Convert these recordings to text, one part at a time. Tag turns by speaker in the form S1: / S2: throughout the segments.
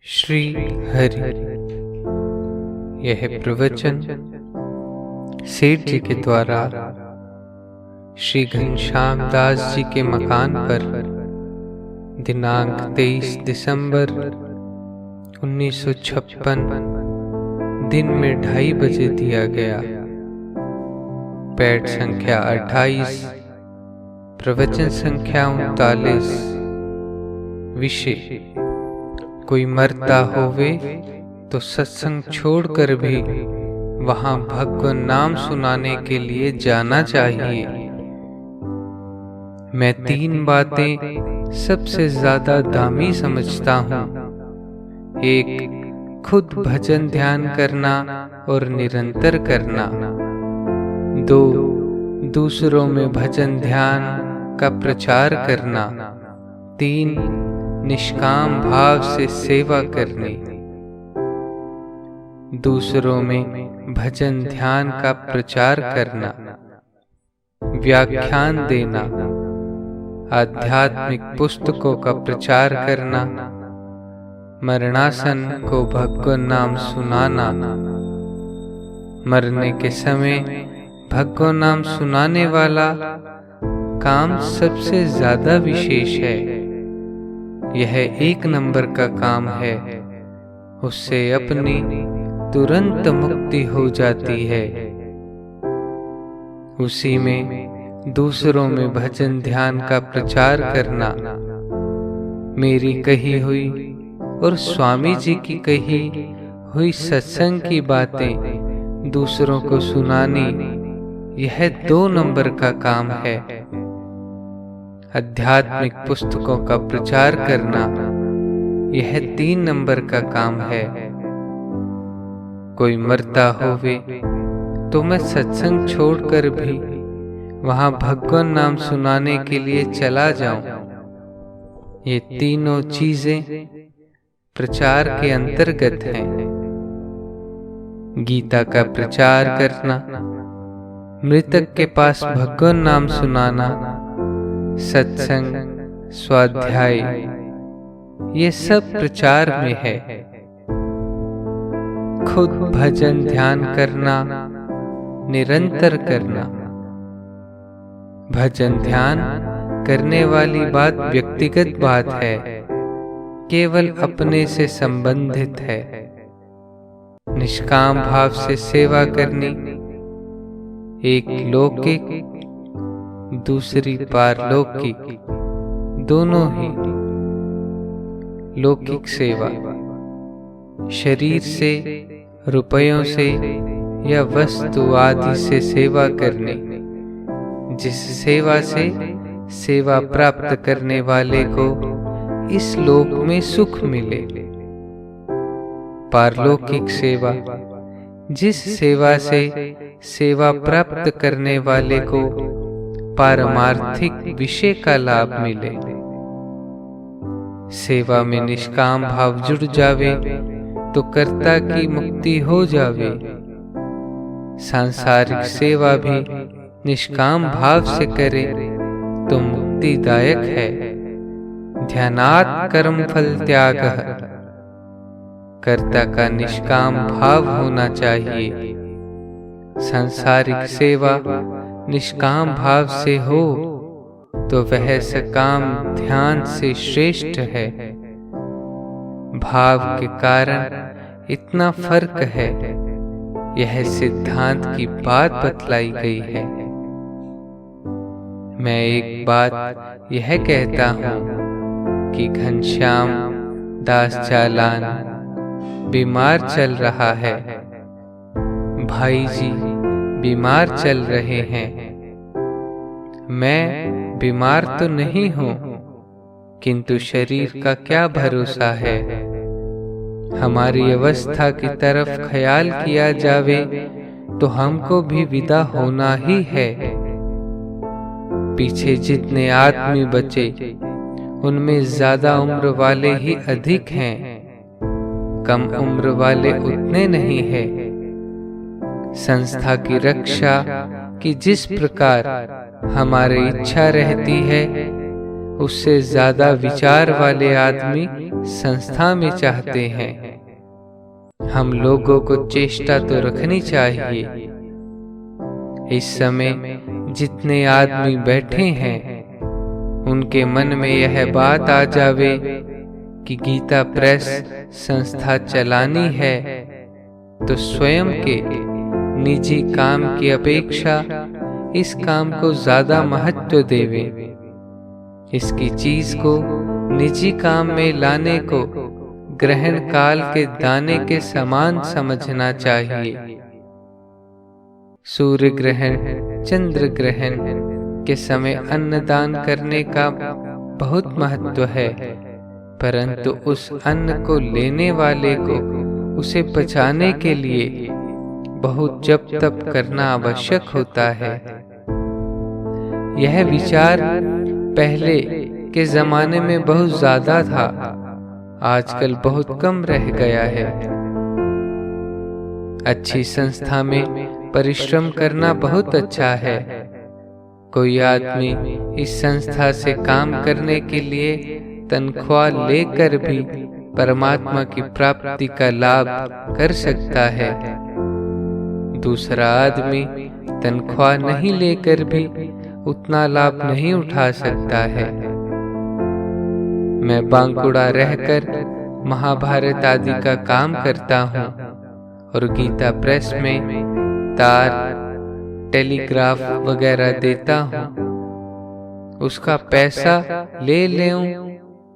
S1: श्री हरि। यह प्रवचन सेठ जी के द्वारा श्री घनश्याम दास जी के मकान पर दिनांक 23 दिसंबर 1956 दिन में 2:30 बजे दिया गया। पैड संख्या 28, प्रवचन संख्या 39। विषय: कोई मरता होवे तो सत्संग छोड़कर भी वहां भगवान नाम सुनाने के लिए जाना चाहिए। मैं 3 बातें सबसे ज्यादा दामी समझता हूँ। 1. खुद भजन ध्यान करना और निरंतर करना। 2. दूसरों में भजन ध्यान का प्रचार करना। 3. निष्काम भाव से सेवा करनी। दूसरों में भजन ध्यान का प्रचार करना, व्याख्यान देना, आध्यात्मिक पुस्तकों का प्रचार करना, मरणासन को भगवान नाम सुनाना। मरने के समय भगवान नाम सुनाने वाला काम सबसे ज्यादा विशेष है। यह 1 नंबर का काम है। उससे अपनी तुरंत मुक्ति हो जाती है। उसी में दूसरों में भजन ध्यान का प्रचार करना, मेरी कही हुई और स्वामी जी की कही हुई सत्संग की बातें दूसरों को सुनानी, यह 2 नंबर का काम है। आध्यात्मिक पुस्तकों का प्रचार करना, यह 3 नंबर का काम है। कोई मरता होवे तो मैं सत्संग छोड़कर भी वहां भगवान नाम सुनाने के लिए चला जाऊं। ये तीनों चीजें प्रचार के अंतर्गत हैं। गीता का प्रचार करना, मृतक के पास भगवान नाम सुनाना, सत्संग, स्वाध्याय, ये सब प्रचार में है। खुद भजन ध्यान करना, निरंतर करना। भजन ध्यान करने वाली बात व्यक्तिगत बात है, केवल अपने से संबंधित है। निष्काम भाव से सेवा करनी, एक लौकिक दूसरी पारलौकिक, दोनों ही। लौकिक सेवा शरीर से, रुपयों से या वस्तु आदि से सेवा करने, जिस सेवा से सेवा प्राप्त करने वाले को इस लोक में सुख मिले। पारलौकिक सेवा, जिस सेवा से सेवा प्राप्त करने वाले को पारमार्थिक विषय का लाभ मिले। सेवा में निष्काम भाव जुड़ जावे तो कर्ता की मुक्ति हो जावे। सांसारिक सेवा भी निष्काम भाव से करे तो मुक्तिदायक है। ध्यानात् कर्म फल त्यागः, कर्ता का निष्काम भाव होना चाहिए। सांसारिक सेवा निष्काम भाव से हो तो वह सकाम ध्यान से श्रेष्ठ है। भाव के कारण इतना फर्क है, यह सिद्धांत की बात बतलाई गई है। मैं एक बात यह कहता हूँ कि घनश्याम दास चालान बीमार चल रहा है। भाई जी बीमार चल रहे हैं। मैं बीमार तो नहीं हूं, किंतु शरीर का क्या भरोसा है। हमारी अवस्था की तरफ ख्याल किया जावे तो हमको भी विदा होना ही है। पीछे जितने आदमी बचे उनमें ज्यादा उम्र वाले ही अधिक हैं, कम उम्र वाले उतने नहीं हैं। संस्था की रक्षा की जिस प्रकार हमारी इच्छा रहती है, उससे ज्यादा विचार वाले आदमी संस्था में चाहते हैं। हम लोगों को चेष्टा तो रखनी चाहिए। इस समय जितने आदमी बैठे हैं उनके मन में यह बात आ जावे कि गीता प्रेस संस्था चलानी है तो स्वयं के निजी काम की अपेक्षा इस काम को ज्यादा महत्व देवे। इसकी चीज को निजी काम में लाने को ग्रहण काल के दाने के समान समझना चाहिए। सूर्य ग्रहण, चंद्र ग्रहण के समय अन्नदान करने का बहुत महत्व है, परंतु उस अन्न को लेने वाले को उसे पचाने के लिए बहुत जप तप करना आवश्यक होता है। यह विचार पहले के जमाने में बहुत ज्यादा था, आजकल बहुत कम रह गया है। अच्छी संस्था में परिश्रम करना बहुत अच्छा है। कोई आदमी इस संस्था से काम करने के लिए तनख्वाह लेकर भी परमात्मा की प्राप्ति का लाभ कर सकता है। दूसरा आदमी तनख्वाह नहीं लेकर भी उतना लाभ नहीं उठा सकता है। मैं बांकुड़ा रहकर महाभारत आदि का काम करता हूँ और गीता प्रेस में तार, टेलीग्राफ वगैरह देता हूँ। उसका पैसा ले लेऊं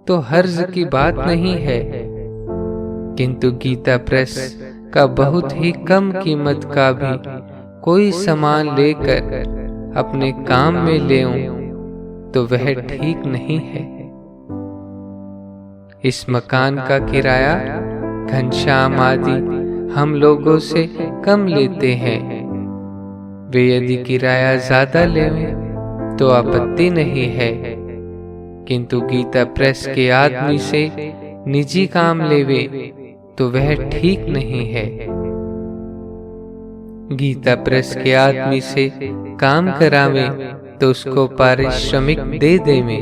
S1: तो हर्ज की बात नहीं है, किंतु गीता प्रेस का बहुत ही कम कीमत का भी कोई सामान लेकर अपने काम में लेऊं तो वह ठीक नहीं है। इस मकान का किराया घनश्याम आदि हम लोगों से कम लेते हैं। वे यदि किराया ज्यादा लें तो आपत्ति नहीं है, किंतु गीता प्रेस के आदमी से निजी काम लेवे तो वह ठीक नहीं है। गीता प्रेस के आदमी से काम करावे तो उसको पारिश्रमिक दे देवे,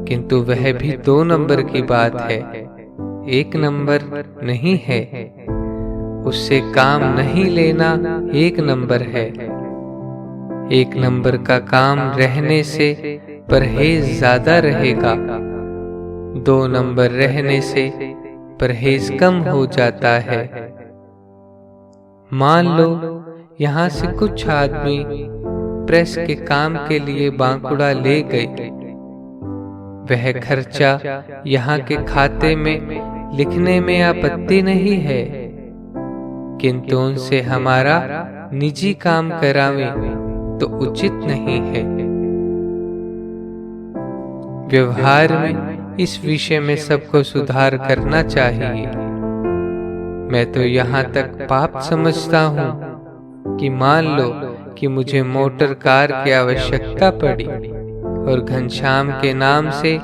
S1: किंतु वह भी 2 नंबर की बात है, 1 नंबर नहीं है। उससे काम नहीं लेना 1 नंबर है। 1 नंबर का काम रहने से परहेज ज्यादा रहेगा, 2 नंबर रहने से परहेज कम हो जाता है। मान लो यहाँ से कुछ आदमी प्रेस के काम के लिए बांकुड़ा ले गए। वह खर्चा यहाँ के खाते में लिखने में आपत्ति नहीं है, किंतु उनसे हमारा निजी काम करावें तो उचित नहीं है। व्यवहार में इस विषय में सबको सुधार करना चाहिए। मैं तो यहाँ तक पाप समझता हूँ कि मान लो कि मुझे मोटर कार की आवश्यकता पड़ी और घनश्याम के नाम से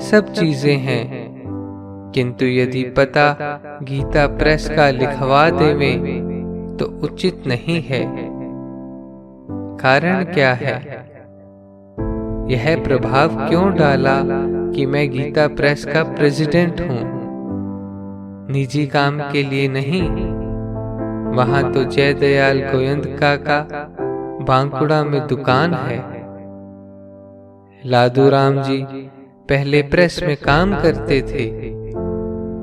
S1: सब चीजें हैं, किंतु यदि पता गीता प्रेस का लिखवा देवे तो उचित नहीं है। कारण क्या है? यह प्रभाव क्यों डाला कि मैं गीता प्रेस का प्रेसिडेंट हूँ, निजी काम के लिए नहीं। वहां तो जयदयाल गोयंदका का बांकुड़ा में दुकान है। लादूराम जी पहले प्रेस में काम करते थे,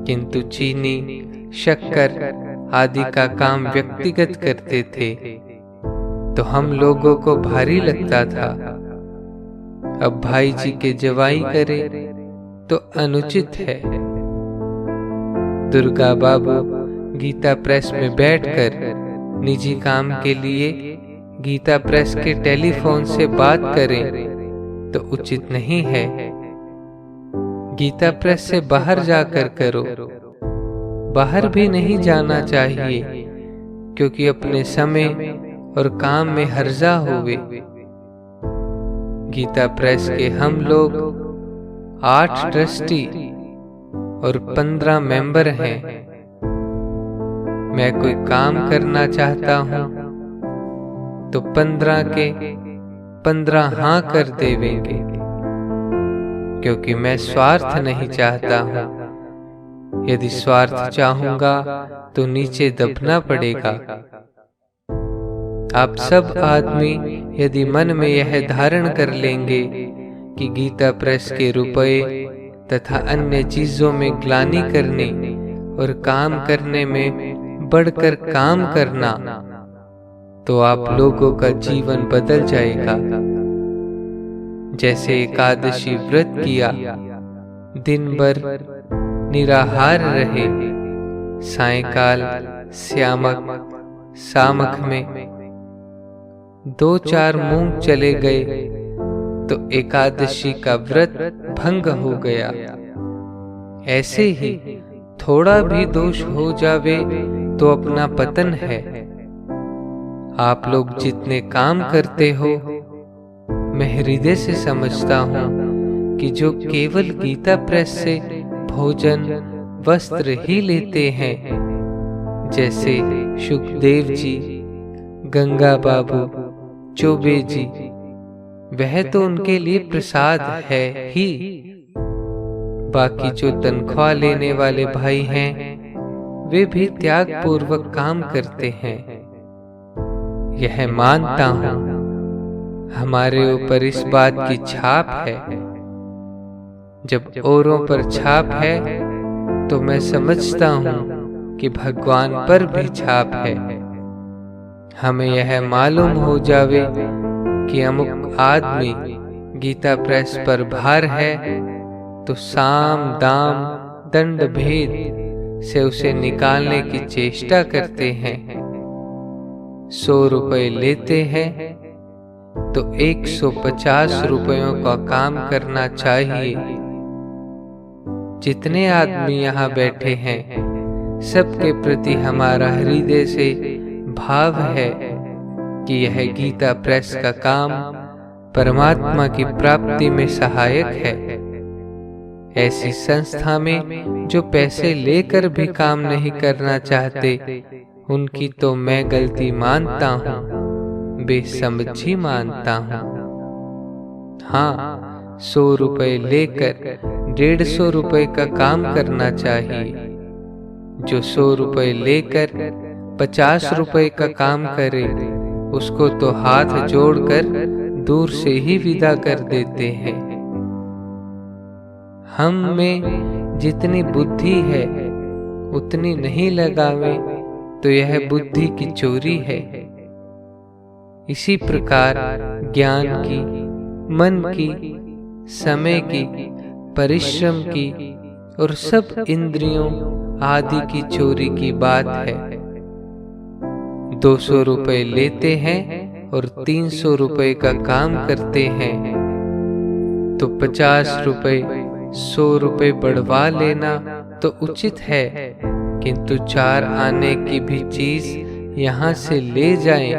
S1: किंतु चीनी, शक्कर आदि का काम व्यक्तिगत करते थे तो हम लोगों को भारी लगता था। अब भाई जी के जवाई करे तो अनुचित है। दुर्गा बाबू गीता प्रेस में बैठकर निजी काम के लिए गीता प्रेस के टेलीफोन से बात करें तो उचित नहीं है। गीता प्रेस से बाहर जाकर करो। बाहर भी नहीं जाना चाहिए, क्योंकि अपने समय और काम में हर्जा होवे। गीता प्रेस के हम लोग 8 ट्रस्टी और 15 मेंबर हैं। मैं कोई काम करना चाहता हूँ तो 15 के 15 हाँ कर देवेंगे, क्योंकि मैं स्वार्थ नहीं चाहता हूँ। यदि स्वार्थ चाहूंगा तो नीचे दबना पड़ेगा। आप सब आदमी यदि मन में यह धारण कर लेंगे कि गीता प्रेस के रुपए तथा अन्य चीजों में ग्लानि करने और काम करने में बढ़कर काम करना, तो आप लोगों का जीवन बदल जाएगा। जैसे एकादशी व्रत किया, दिन भर निराहार रहे, सायंकाल सामक में 2-4 मूंग चले गए तो एकादशी का व्रत भंग हो गया। ऐसे ही थोड़ा भी दोष हो जावे तो अपना पतन है। आप लोग जितने काम करते हो, मैं हृदय से समझता हूँ कि जो केवल गीता प्रेस से भोजन वस्त्र ही लेते हैं, जैसे सुखदेव जी, गंगा बाबू, चौबे जी, वह तो उनके लिए प्रसाद है ही। बाकी जो तनख्वाह लेने वाले भाई हैं, वे भी त्याग पूर्वक काम करते हैं। यह मानता हूं, हमारे ऊपर इस बात की छाप है। जब औरों पर छाप है तो मैं समझता हूं कि भगवान पर भी छाप है। हमें यह मालूम हो जावे कि अमुक आदमी गीता प्रेस पर भार है, तो साम दाम दंड भेद से उसे निकालने की चेष्टा करते हैं। 100 रुपए लेते हैं तो 150 रुपयों का काम करना चाहिए। जितने आदमी यहाँ बैठे हैं, सबके प्रति हमारा हृदय से भाव है कि यह गीता प्रेस का काम परमात्मा की प्राप्ति में सहायक है। ऐसी संस्था में जो पैसे लेकर भी काम नहीं करना चाहते, उनकी तो मैं गलती मानता हूँ, बेसमझी मानता हूँ। हाँ, 100 रुपए लेकर 150 रुपए का काम करना चाहिए। जो 100 रुपए लेकर 50 रुपए का काम करे, उसको तो हाथ जोड़कर दूर से ही विदा कर देते हैं। हम में जितनी बुद्धि है उतनी नहीं लगावे तो यह बुद्धि की चोरी है। इसी प्रकार ज्ञान की, मन की, समय की, परिश्रम की और सब इंद्रियों आदि की चोरी की बात है। 200 रुपए लेते हैं और 300 रुपए का काम करते हैं, तो 50 रुपए 100 रुपए बढ़वा लेना तो उचित है, किंतु 4 आने की भी चीज यहाँ से ले जाएं,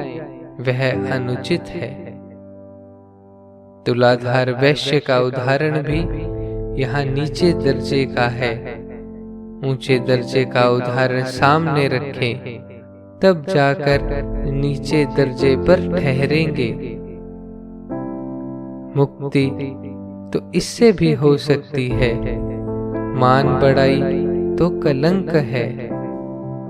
S1: वह अनुचित है। तुलाधार वैश्य का उदाहरण भी यहाँ नीचे दर्जे का है। ऊंचे दर्जे का उदाहरण सामने रखें, तब जाकर नीचे दर्जे पर ठहरेंगे। मुक्ति तो इससे भी हो सकती है। मान बढ़ाई तो कलंक है,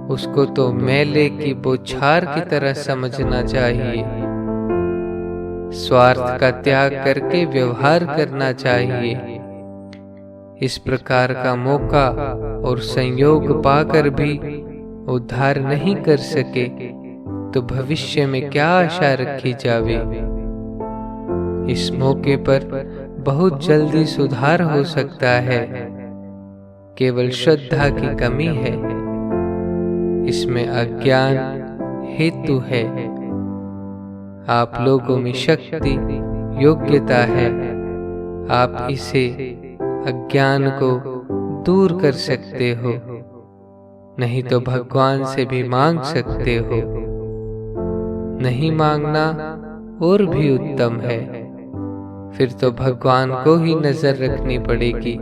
S1: उसको तो मेले की बौछार की तरह समझना चाहिए। स्वार्थ का त्याग करके व्यवहार करना चाहिए। इस प्रकार का मौका और संयोग पाकर भी उद्धार नहीं कर सके तो भविष्य में क्या आशा रखी जावे। इस मौके पर बहुत जल्दी सुधार हो सकता है, केवल श्रद्धा की कमी है। इसमें अज्ञान हेतु है। आप लोगों में शक्ति, योग्यता है, आप इसे अज्ञान को दूर कर सकते हो, नहीं तो भगवान से भी मांग सकते हो। नहीं मांगना और भी उत्तम है, फिर तो भगवान को ही नजर रखनी पड़ेगी।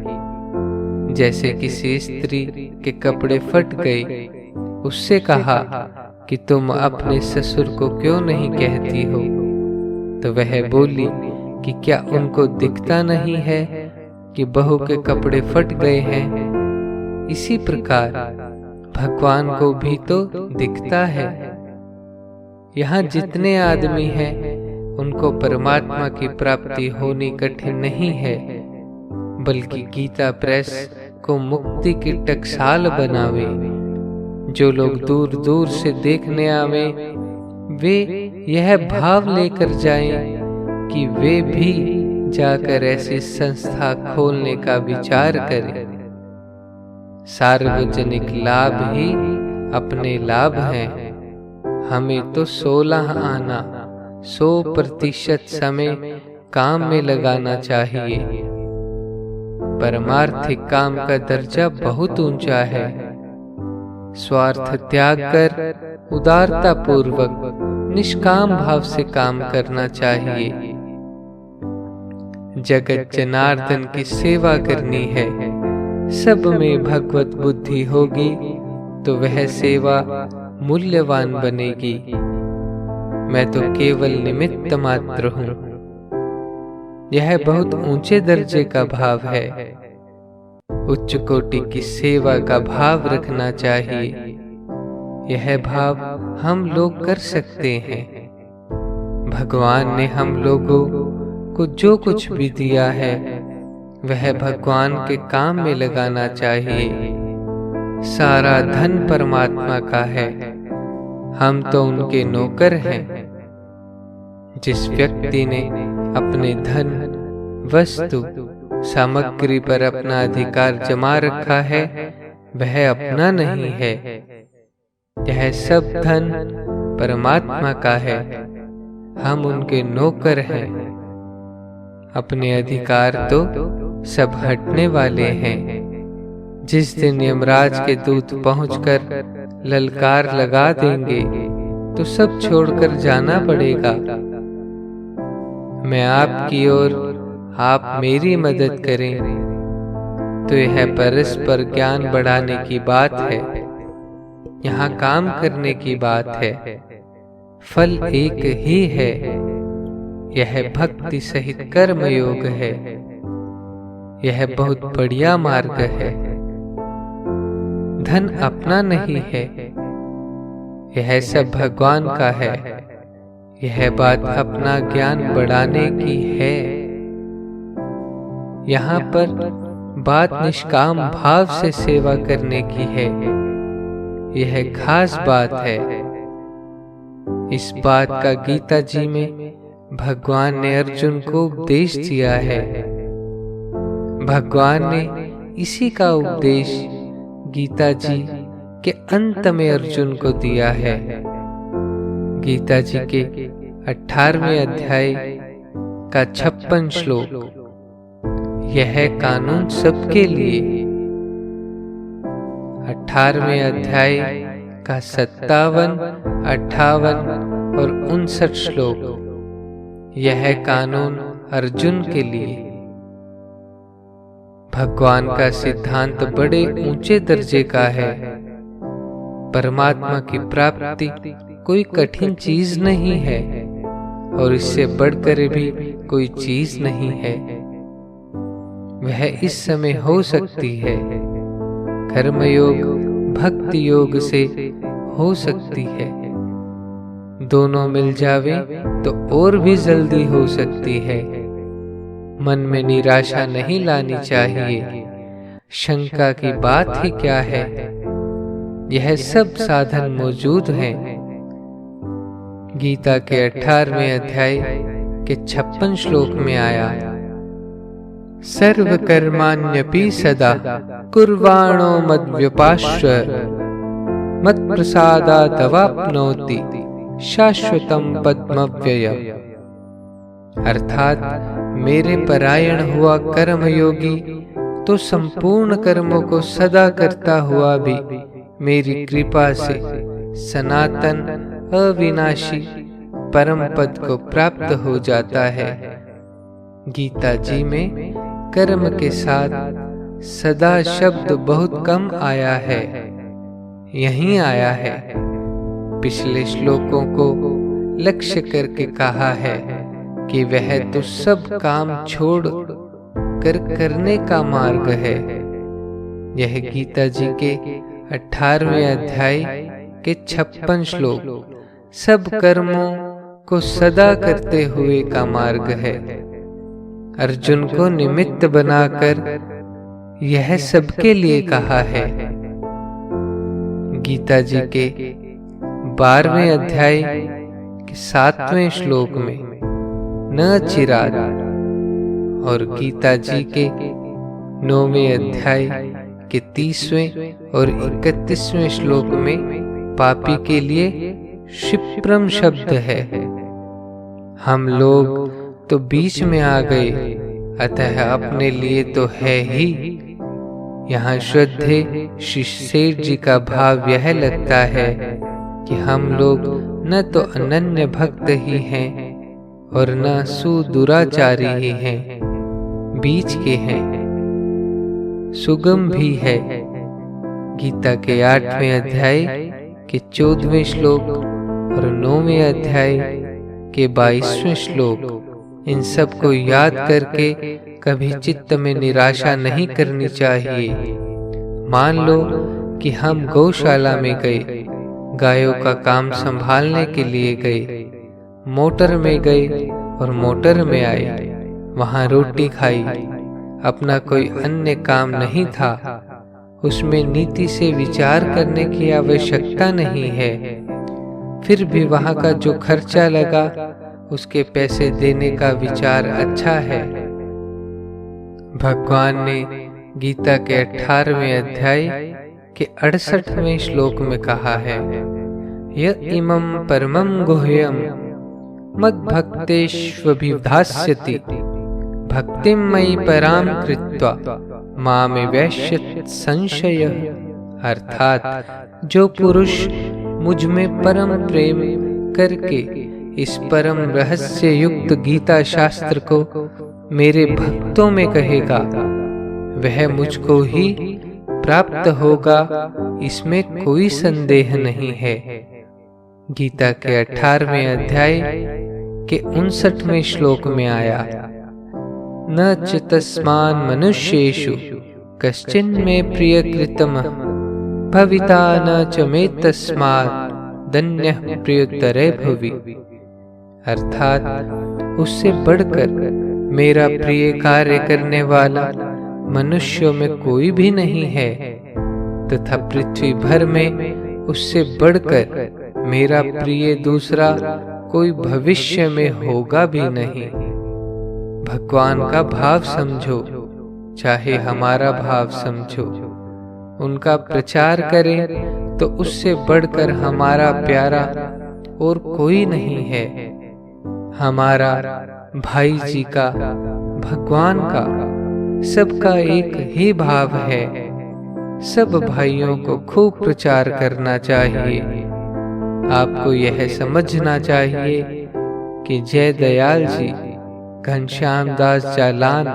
S1: जैसे किसी स्त्री के कपड़े फट गए, उससे कहा कि तुम अपने ससुर को क्यों नहीं कहती हो, तो वह बोली कि क्या उनको दिखता नहीं है कि बहू के कपड़े फट गए हैं। इसी प्रकार भगवान को भी तो दिखता है। यहाँ जितने आदमी हैं उनको परमात्मा की प्राप्ति होनी कठिन नहीं है, बल्कि गीता प्रेस को मुक्ति की टकसाल बनावे। जो लोग दूर दूर से देखने आवे वे यह भाव लेकर जाएं कि वे भी जाकर ऐसी संस्था खोलने का विचार करें। सार्वजनिक लाभ ही अपने लाभ हैं। हमें तो 16 आना 100% समय काम में लगाना चाहिए। परमार्थिक काम का दर्जा बहुत ऊंचा है। स्वार्थ त्याग कर उदारता पूर्वक निष्काम भाव से काम करना चाहिए। जगत जनार्दन की सेवा करनी है। सब में भगवत बुद्धि होगी तो वह सेवा मूल्यवान बनेगी। मैं तो केवल निमित्त मात्र हूँ। यह बहुत ऊंचे दर्जे का भाव है। उच्च कोटि की सेवा का भाव रखना चाहिए। यह भाव हम लोग कर सकते हैं। भगवान ने हम लोगों को जो कुछ भी दिया है वह भगवान के काम में लगाना चाहिए। सारा धन परमात्मा का है, हम तो उनके नौकर हैं। जिस व्यक्ति ने अपने धन, वस्तु, सामग्री पर अपना अधिकार जमा रखा है वह अपना नहीं है। यह सब धन परमात्मा का है, हम उनके नौकर हैं। अपने अधिकार तो सब हटने वाले हैं। जिस दिन यमराज के दूत पहुंचकर ललकार लगा देंगे तो सब छोड़कर जाना पड़ेगा। मैं आपकी और आप मेरी मदद करें तो यह परस्पर ज्ञान बढ़ाने की बात है। यहाँ काम करने की बात है। फल एक ही है। यह भक्ति सहित कर्म योग है। यह बहुत बढ़िया मार्ग है। धन अपना नहीं है, यह सब भगवान का है। यह बात अपना ज्ञान बढ़ाने की है। यहाँ पर बात निष्काम भाव से सेवा करने की है। यह खास बात है। इस बात का गीता जी में भगवान ने अर्जुन को उपदेश दिया है। भगवान ने इसी का उपदेश गीता जी के अंत में अर्जुन को दिया है। गीता जी के 18वें अध्याय का 56 श्लोक, यह कानून सबके लिए। 18वें अध्याय का 57, 58 और 59 श्लोक, यह कानून अर्जुन के लिए। भगवान का सिद्धांत बड़े ऊंचे दर्जे का है। परमात्मा की प्राप्ति कोई कठिन चीज नहीं है और इससे बढ़कर भी कोई चीज नहीं है। वह इस समय हो सकती है। कर्मयोग भक्ति योग से हो सकती है। दोनों मिल जावे तो और भी जल्दी हो सकती है। मन में निराशा नहीं लानी चाहिए। शंका की बात ही क्या है। यह सब साधन मौजूद हैं। गीता के 18वें अध्याय के 56 श्लोक में आया, सर्व कर्माण्यपि सदा कुर्वाणो मद्व्यपाश्च मत्प्रसादादवाप्नोति शाश्वतम पद्मव्ययम्। अर्थात मेरे परायण हुआ कर्मयोगी तो संपूर्ण कर्मों को सदा करता हुआ भी मेरी कृपा से सनातन अविनाशी परम पद को प्राप्त हो जाता है। गीता जी में कर्म के साथ सदा शब्द बहुत कम आया है। यहीं आया है। पिछले श्लोकों को लक्ष्य करके कहा है कि वह तो सब काम छोड़ कर करने का मार्ग है। यह गीता जी के 18वें अध्याय के 56 श्लोक सब कर्मों को सदा करते हुए का मार्ग है। अर्जुन को निमित्त बनाकर यह सबके लिए कहा है। गीता जी के 12वें अध्याय के 7वें श्लोक में न चिराग और गीता जी के 9वें अध्याय के 30वें और 31वें श्लोक में पापी के लिए क्षिप्रम शब्द है। हम लोग तो बीच में आ गए, अतः अपने लिए तो है ही। यहाँ श्रद्धे श्री सेठ जी का भाव यह लगता है कि हम लोग न तो अनन्य भक्त ही हैं और न सुदुराचारी ही हैं, बीच के हैं, सुगम भी है। गीता के 8वें अध्याय के 14वें श्लोक और 9वें अध्याय के 22वें श्लोक, इन सब को याद करके कभी चित्त में निराशा नहीं करनी चाहिए। मान लो कि हम गौशाला में गए, गायों का काम संभालने के लिए गए, मोटर में गए और मोटर में आए, वहां रोटी खाई, अपना कोई अन्य काम नहीं था, उसमें नीति से विचार करने की आवश्यकता नहीं है। फिर भी वहां का जो खर्चा लगा उसके पैसे देने का विचार अच्छा है। भगवान ने गीता के 18वें अध्याय के 68वें श्लोक में कहा है, य इमं परमं गुह्यं मद्भक्तेष्वभिधास्यति भक्तिं मयि परां कृत्वा मामेवैष्यत् संशयः। अर्थात जो पुरुष मुझ में परम प्रेम करके इस परम रहस्य युक्त गीता शास्त्र को मेरे भक्तों में कहेगा, वह मुझको ही प्राप्त होगा, इसमें कोई संदेह नहीं है। गीता के 18वें अध्याय के 59वें श्लोक में आया, न च तस्मान् मनुष्येषु कश्चिन् मे प्रियकृतम भविता न च मे तस्मात् दन्यः प्रियतरे भुवि। अर्थात उससे बढ़कर मेरा प्रिय कार्य करने वाला मनुष्यों में कोई भी नहीं है, तथा पृथ्वी भर में उससे बढ़कर मेरा प्रिय दूसरा कोई भविष्य में होगा भी नहीं। भगवान का भाव समझो, चाहे हमारा भाव समझो, उनका प्रचार करें तो उससे बढ़कर हमारा प्यारा और कोई नहीं है। हमारा, भाई जी का, भगवान का, सबका एक ही भाव है। सब भाइयों को खूब प्रचार करना चाहिए। आपको यह समझना चाहिए कि जय दयाल जी, घनश्याम दास जालान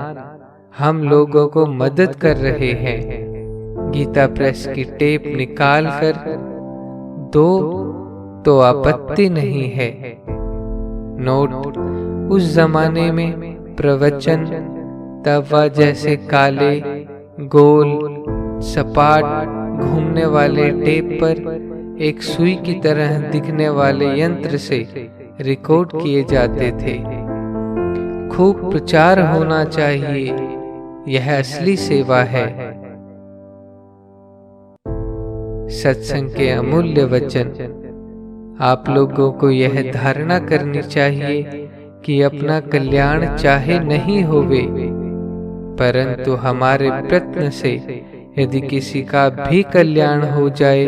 S1: हम लोगों को मदद कर रहे हैं। गीता प्रेस की टेप निकाल कर दो तो आपत्ति नहीं है। नोट, उस जमाने में प्रवचन तवा जैसे काले, गोल, सपाट घूमने वाले टेप पर एक सुई की तरह दिखने वाले यंत्र से रिकॉर्ड किए जाते थे। खूब प्रचार होना चाहिए, यह असली सेवा है। सत्संग के अमूल्य वचन। आप लोगों को यह धारणा करनी चाहिए कि अपना कल्याण चाहे नहीं होवे, परंतु हमारे प्रयत्न से यदि किसी का भी कल्याण हो जाए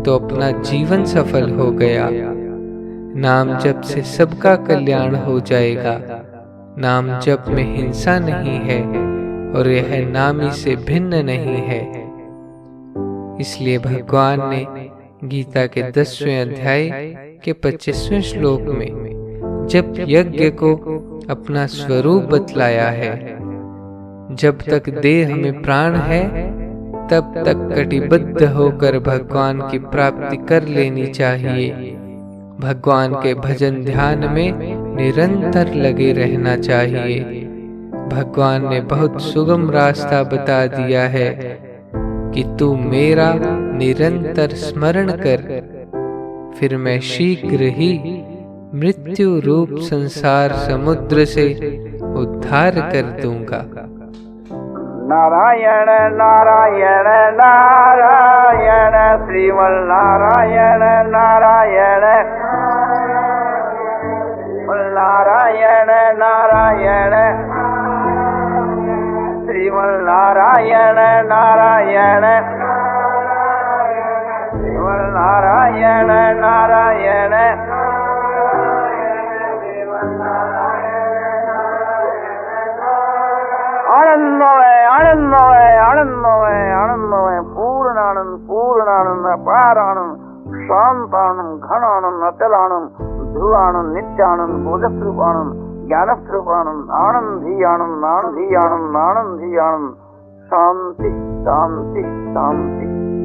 S1: तो अपना जीवन सफल हो गया। नाम जप से सबका कल्याण हो जाएगा। नाम जप में हिंसा नहीं है और यह नामी से भिन्न नहीं है। इसलिए भगवान ने गीता के 10वें अध्याय के 25वें श्लोक में जप यज्ञ को अपना स्वरूप बतलाया है। जब तक देह में प्राण है तब तक कटिबद्ध होकर भगवान की प्राप्ति कर लेनी चाहिए। भगवान के भजन ध्यान में निरंतर लगे रहना चाहिए। भगवान ने बहुत सुगम रास्ता बता दिया है। कि तू मेरा निरंतर स्मरण कर, फिर मैं शीघ्र ही मृत्यु रूप संसार समुद्र से उद्धार कर दूंगा।
S2: नारायण नारायण नारायण श्रीमन नारायण नारायण नारायण नारायण श्रीमन नारायण नारायण श्रीमन नारायण नारायण आनंदमय आनंदमय आनंदमय आनंदमय पूर्णानंद पूर्णानंद अपारानंद शांतानंद घनानंद अचलानंद ध्रुवानंद नित्यानंद बोधस्वरूपानंद ज्ञानस्वरूपानंद आनंदी आनंद आनंदी आनंद आनंदी आनंद शांति शांति शांति।